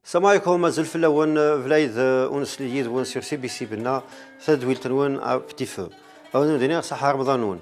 السلام عليكم. مازال في الاول فلايد اونس ليد وين سور سي بي سي بنا تدويل تنون بتي فو او دينيغ صحه رمضان ون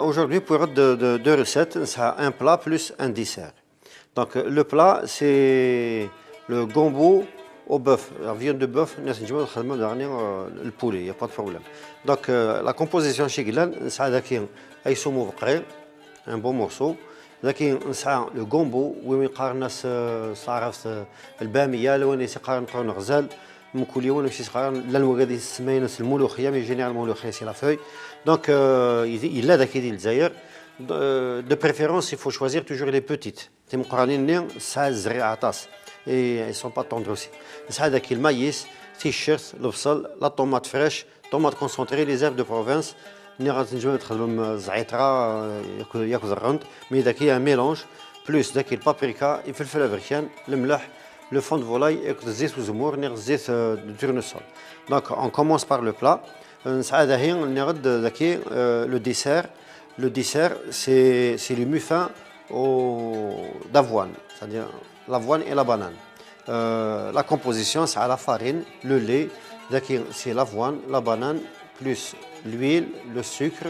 aujourd'hui pour deux recettes, ça un plat plus un dessert. Donc le plat c'est le gombo au bœuf, la viande de bœuf, le poulet, il n'y a pas de problème. Donc la composition chez Gilan, ça a un bon morceau. لكن نسعى لو غومبو وين يقارن الناس صارف الباميه لوين يقارن قرن غزال مكولي وين يمشي يقارن لانوا غادي السماينه الملوخيه مي جينيرال الملوخيه سي لا فوي دونك الا داك يدير الجزائر دو بريفيرونس il faut choisir toujours les petites تي مقرانين ساعه الزريعه طاس اي سون با طوندر اوسي نسعى داك المايس تيشيرت البصل لا طوماط فريش طوماط كونسونطري لي زيرف دو بروفانس ني غنجمو ندخلهم الزعتره ياكل الرند مي داك هي ميلونج بلوس داك البابريكا الفلفل الافريكان الملح لو فون دو فولاي ياكل الزيت والزمور ني الزيت دو تورنسول دونك اون كومونس بار لو بلا نسعى داهي نغد داكي لو ديسير لو ديسير سي لو موفان او d'avoine c'est-à-dire l'avoine et la banane la composition c'est à la farine le lait داكي c'est l'avoine la banane plus l'huile, le sucre,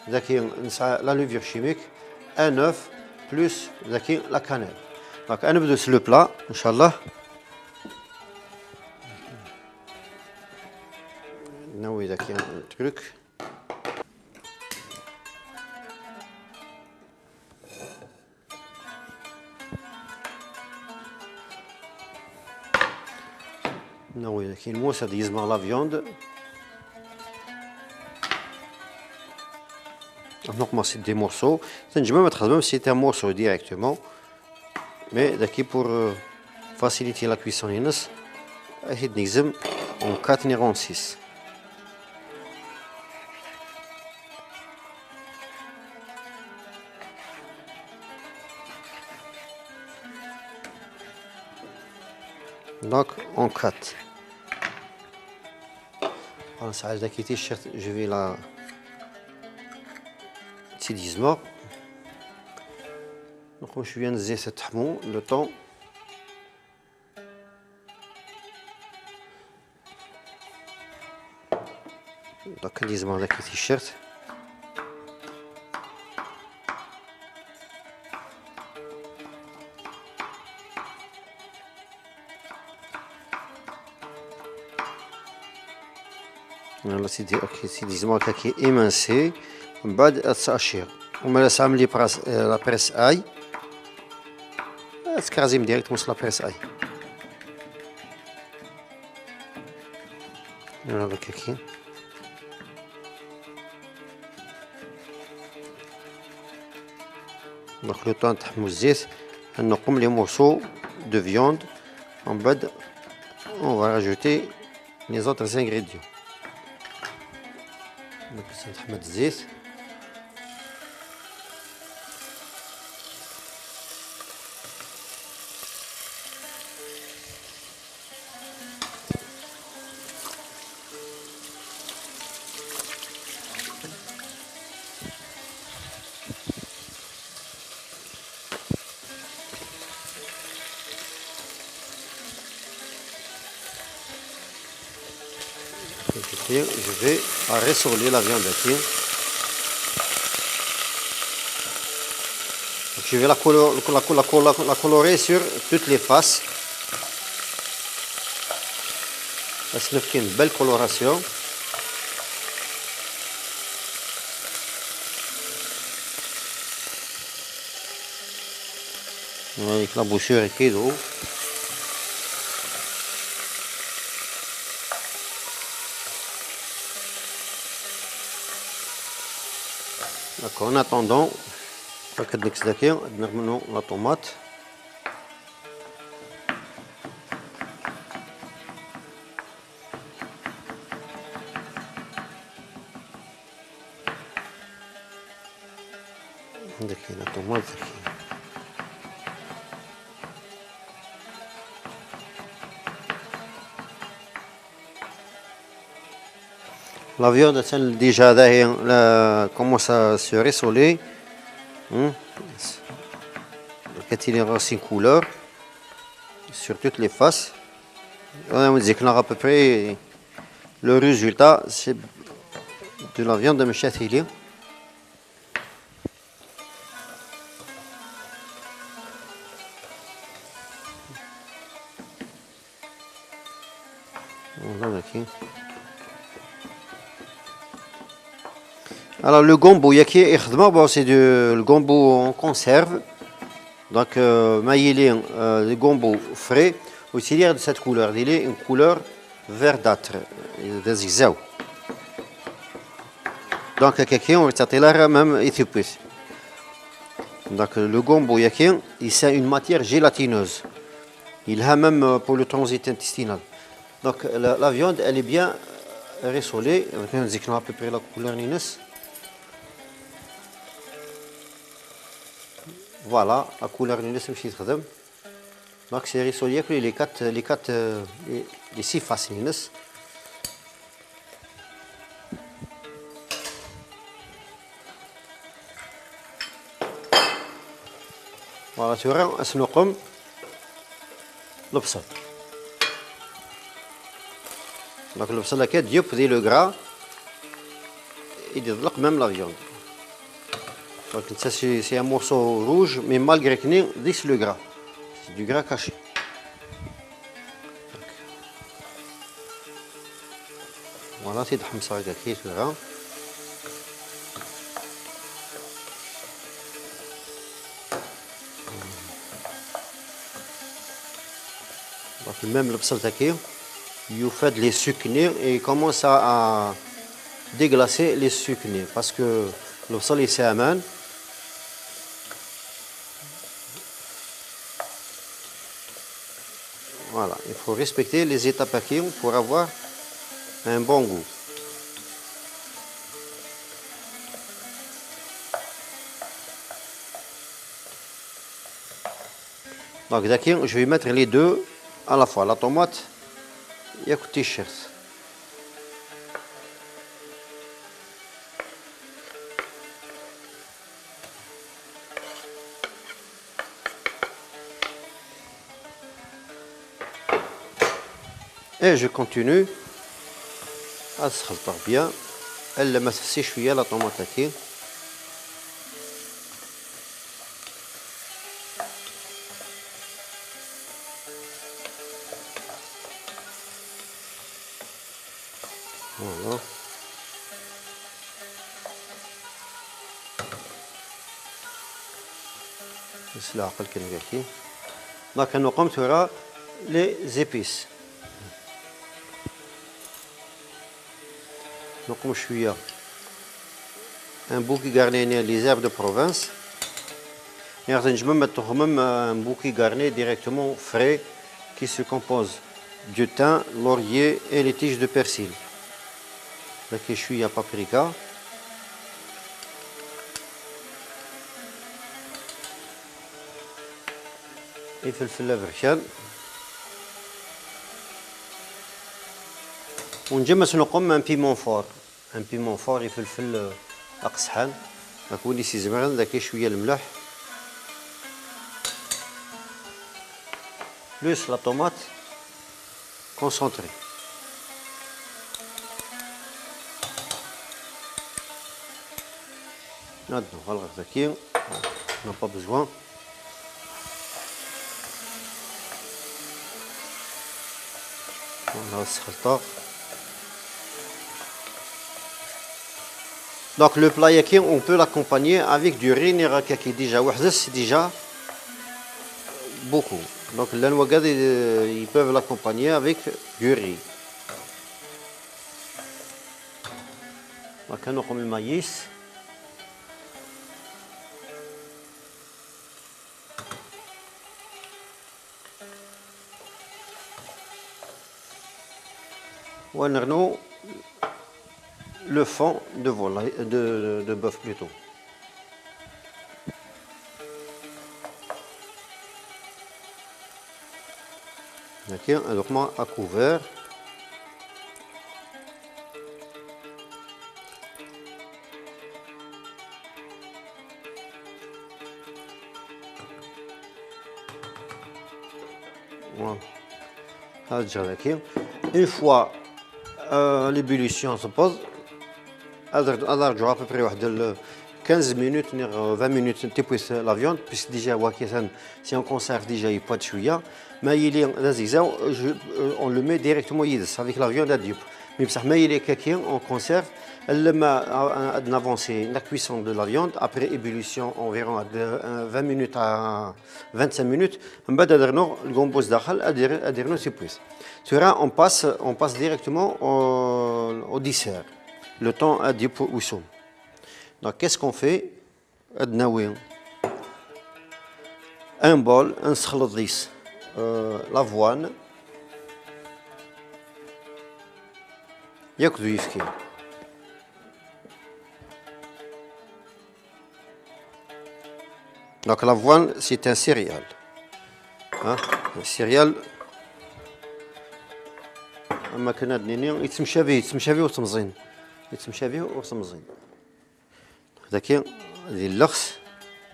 la levure chimique, un œuf, plus la cannelle. Donc, on va sur le plat, Inch'Allah. Oui, il y a un truc. Oui, il y a une mousse à la viande. Donc, moi, c'est des morceaux. Je vais mettre même si c'est un morceau directement. Mais d'accord pour faciliter la cuisson, on 4 et en 6. Donc, en 4. Alors, ça reste d'acquitter, je vais la. Tidisement. Donc je viens de zéro cette hamon le temps. Donc tidisement avec le t-shirt. Voilà c'est disons qui est émincé. بعد التقشير وما سامل لي براس لا بريس اي تكرازيم ديريكت موس لا بريس اي هذا كاين دونك لو طون تحمو الزيت نقوم لي مورسو دو فيوند ومن بعد on va rajouter les autres ingrédients دونك نحمد الزيت je vais ressoler la viande ici. Je vais la colorer sur toutes les faces. C'est une belle coloration. Avec la bouchure qui est d'eau. D'accord, en attendant, la tomate. La tomate. La viande déjà commence à se rissoler. Quand il est aussi couleur, sur toutes les faces. On va dire à peu près le résultat, c'est de la viande de mchatili. Alors le gombo, c'est le gombo en conserve. Donc le gombo frais, aussi de cette couleur, il est une couleur verdâtre, donc on va même éthiopie. Donc le gombo c'est une matière gélatineuse. Il a même pour le transit intestinal. Donc la viande, elle est bien rissolée. On va à peu près la couleur ninus. Voilà, la couleur ninus aussi très. Donc c'est rissolé pour les 6 faces ninus. Voilà, tu vois, c'est nous comme l'obsol. Donc l'obsol là, Dieu peut le gras et développe même la viande. Donc ça c'est un morceau rouge, mais malgré que c'est le gras. C'est du gras caché. Donc, voilà, c'est de ça qui est le gras. Donc même l'obsol il fait les sucres et il commence à déglacer les sucres parce que l'obsol est aman. Voilà, il faut respecter les étapes pour avoir un bon goût. Donc d'accord, je vais mettre les deux à la fois, la tomate et le t-shirt. Et je continue à se faire bien. Elle me fait sécher la tomate aquí. Voilà. C'est là qu'elle est ici. Donc nous commençons les épices. Donc je suis un bouquet garni les herbes de Provence. Et je vais mettre même un bouquet garni directement frais qui se compose du thym, laurier et les tiges de persil. Donc je suis à paprika. Et فلفل افريكان. ونجمس نقوم un piment fort. Un piment fort يفلفل أقصحان. أكون يسي زمران ذاك شوية الملح. Plus la tomate concentrée. Maintenant, voilà, on n'a pas besoin. Donc le plat yaki, on peut l'accompagner avec du riz qui déjà c'est déjà beaucoup. Donc l'anouagad, ils peuvent l'accompagner avec du riz. Donc on a comme le maïs. On a le fond de volaille, de bœuf plutôt. D'accord, alors moi à couvert. Voilà. Une fois l'ébullition se pose, à peu près 15 minutes, 20 minutes, tu pousses la viande, puisque déjà, si on conserve déjà, il n'y a pas de chouïa. Mais on le met directement avec la viande à diop. Mais il est quelqu'un, on conserve, elle met en avancée la cuisson de la viande, après ébullition environ 20 minutes à 25 minutes, on va dire non, le gomboz d'akhal, à dire non, c'est plus. On passe directement au dessert. Le temps à diop ou soum. Donc, qu'est-ce qu'on fait? Un bol, un schladis, l'avoine, ياكلوا يفكي. Donc l'avoine, c'est un céréale. Un céréale. أما كنا دنيني يتمشى وتمزين. يتمشى وتمزين. هذاك هذه اللخس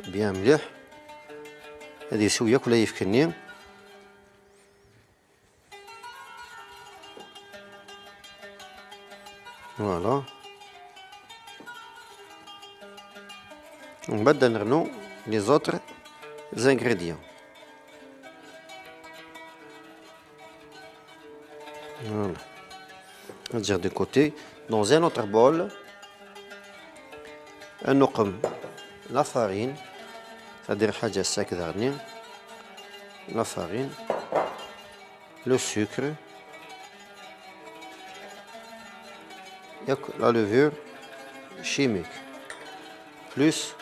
بيان مليح. هذه شوية كلها يفكني. Voilà. On va donner les autres ingrédients. Voilà. On va dire de côté. Dans un autre bol, la farine, c'est-à-dire la farine, le sucre, la levure chimique, plus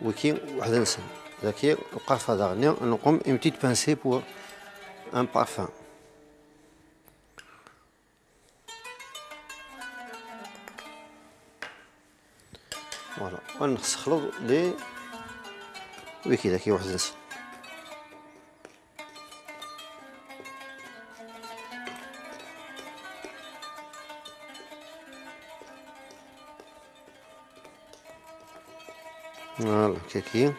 une petite pincée pour un parfum. Voilà, on نخلط لي وكذا كي واحد نسل. فوالا كاكي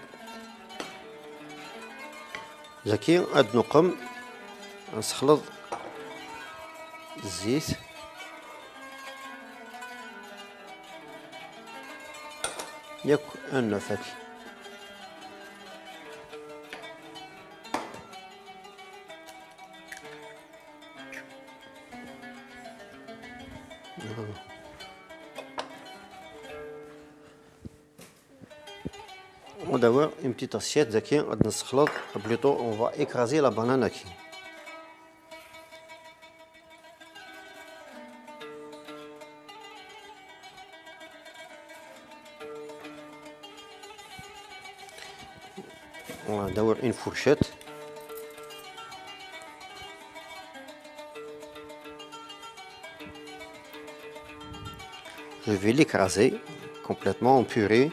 زكي هاد نقم نسخلط الزيت ياك النفك On va d'avoir une petite assiette zaki plutôt on va écraser la banane aquí. On va d'avoir une fourchette. Je vais l'écraser complètement en purée.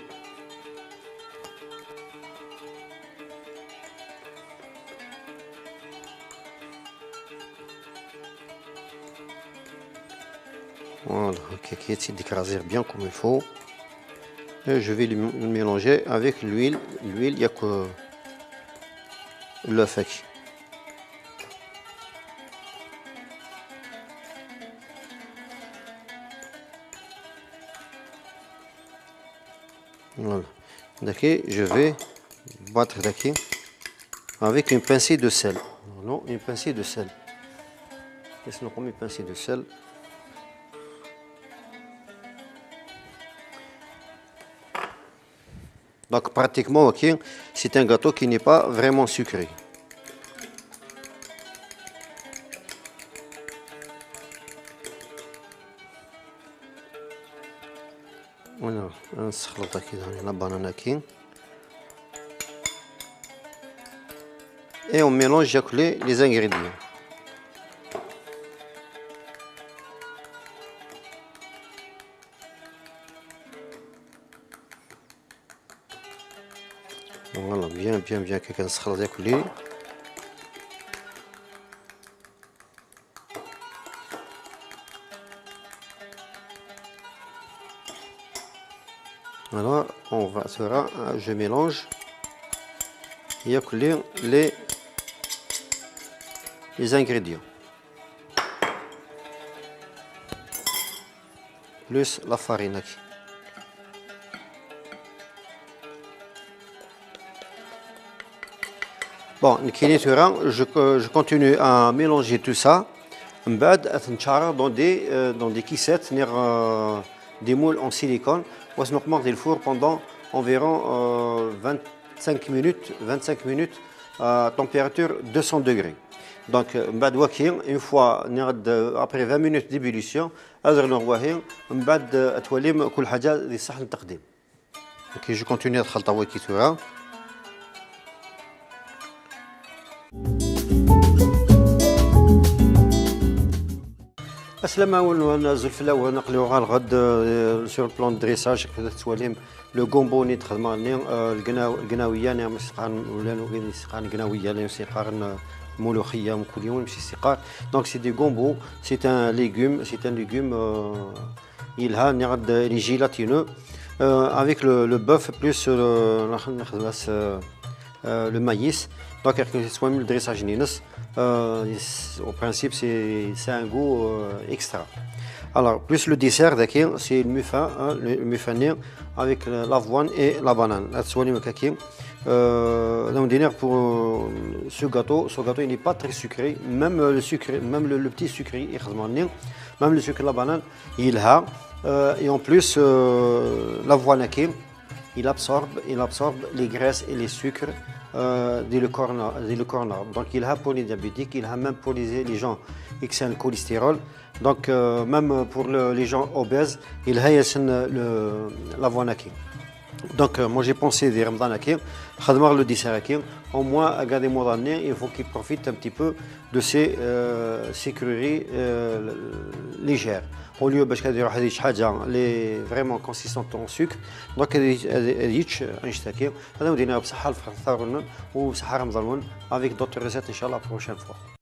Voilà, ok, d'écraser bien comme il faut. Et je vais le mélanger avec l'huile. L'huile, il n'y a que l'œuf. Voilà. D'accord, je vais battre avec une pincée de sel. Non, une pincée de sel. Qu'est-ce qu'on met une pincée de sel? Donc pratiquement, ok, c'est un gâteau qui n'est pas vraiment sucré. Voilà, on s'خلط dans la banane aquí. Et on mélange les ingrédients. Voilà, bien quelqu'un se خلط ياكل. Alors, je mélange. Il y a les les ingrédients. Plus la farine. Bon, je continue à mélanger tout ça. Dans des kissettes, des moules en silicone. On va se mettre le four pendant environ 25 minutes à température 200 degrés. Donc, une fois après 20 minutes d'ébullition, je continue à faire. السلامة ونزل في الاول نقليوها الغد سور بلان دريساج تواليم لو كومبو ني تخدماني القناويه ني مسقان ولا نوغي سقان قناويه لا سيقار ملوخيه كل يوم ماشي سيقار دونك سي دي كومبو سي ان ليغوم يلها ني غد لي جيلاتينو avec le bœuf plus le maïs donc soit le dressage نينس au principe c'est un goût extra. Alors plus le dessert c'est le muffin avec l'avoine et la banane. Pour ce gâteau il n'est pas très sucré, même le petit sucré même le sucre de la banane il a et en plus l'avoine il absorbe les graisses et les sucres le corner. Donc il a pour les diabétiques, il a même pour les gens qui ont le cholestérol. Donc même pour les gens obèses, il a l'avoine. Donc moi j'ai pensé dire le dessert au moins à garder mon année, il faut qu'il profite un petit peu de ces sucreries légères. Au lieu de les vraiment consistante en sucre donc avec d'autres recettes inchallah la prochaine fois.